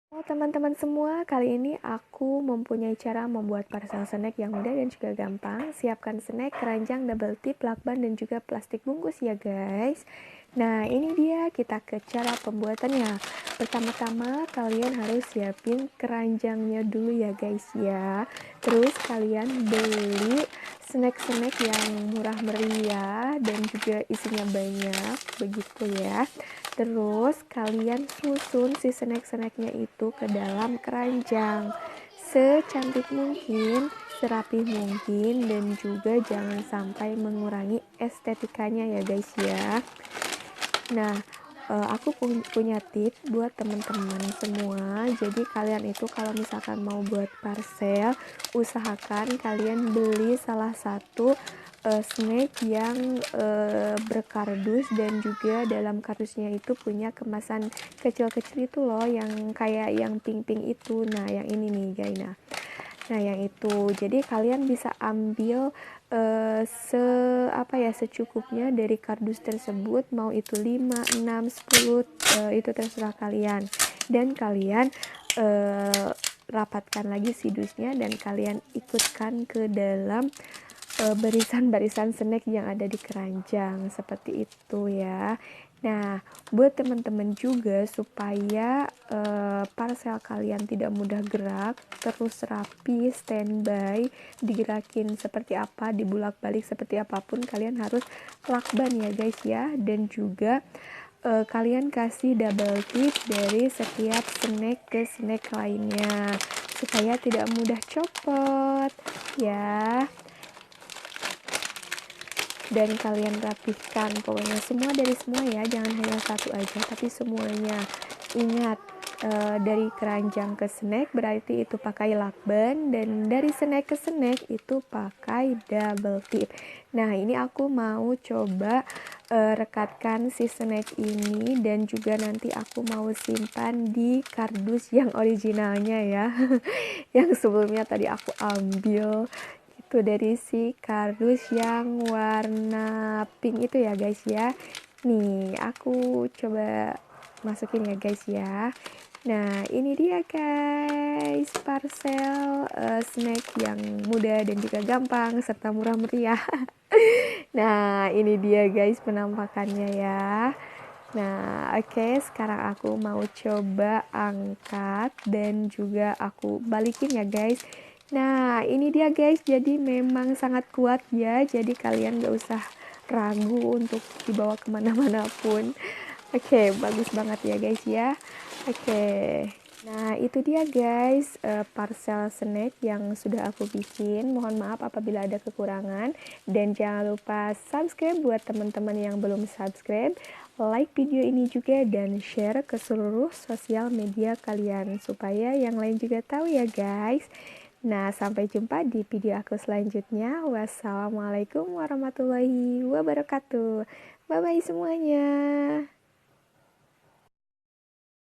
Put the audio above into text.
Halo teman-teman semua, kali ini aku mempunyai cara membuat parcel snack yang mudah dan juga gampang. Siapkan snack, keranjang, double tip, lakban, dan juga plastik bungkus ya guys. Nah ini dia kita ke cara pembuatannya. Pertama-tama kalian harus siapin keranjangnya dulu ya guys ya. Terus kalian beli snack-snack yang murah meriah dan juga isinya banyak begitu ya. Terus kalian susun si snack-snacknya itu ke dalam keranjang secantik mungkin, serapih mungkin, dan juga jangan sampai mengurangi estetikanya ya guys ya. Nah, aku punya tips buat teman-teman semua. Jadi kalian itu kalau misalkan mau buat parcel, usahakan kalian beli salah satu snack yang berkardus dan juga dalam kardusnya itu punya kemasan kecil-kecil itu loh, yang kayak yang pink-pink itu. Nah, yang ini nih guys. Nah, yang itu. Jadi kalian bisa ambil secukupnya dari kardus tersebut, mau itu 5, 6, 10, itu terserah kalian. Dan kalian rapatkan lagi sidusnya dan kalian ikutkan ke dalam barisan-barisan snack yang ada di keranjang seperti itu ya. Nah, buat teman-teman juga supaya parcel kalian tidak mudah gerak, terus rapi, standby, digerakin seperti apa, dibulak-balik seperti apapun, kalian harus lakban ya guys ya. Dan juga kalian kasih double tip dari setiap snack ke snack lainnya supaya tidak mudah copot ya. Dan kalian rapihkan pokoknya semua dari semua ya, jangan hanya satu aja tapi semuanya. Ingat, dari keranjang ke snack berarti itu pakai lakban, dan dari snack ke snack itu pakai double tip. Nah ini aku mau coba rekatkan si snack ini, dan juga nanti aku mau simpan di kardus yang originalnya ya. Yang sebelumnya tadi aku ambil itu dari si kardus yang warna pink itu ya guys ya. Nih aku coba masukin ya guys ya. Nah ini dia guys, parcel snack yang mudah dan juga gampang serta murah meriah. Nah ini dia guys penampakannya ya. Nah oke, sekarang aku mau coba angkat dan juga aku balikin ya guys. Nah ini dia guys, jadi memang sangat kuat ya, jadi kalian gak usah ragu untuk dibawa kemana-mana pun. Oke, bagus banget ya guys ya. Oke, nah itu dia guys, parcel snack yang sudah aku bikin. Mohon maaf apabila ada kekurangan, dan jangan lupa subscribe buat teman-teman yang belum subscribe, like video ini juga, dan share ke seluruh sosial media kalian supaya yang lain juga tahu ya guys. Nah, sampai jumpa di video aku selanjutnya. Wassalamualaikum warahmatullahi wabarakatuh. Bye-bye semuanya.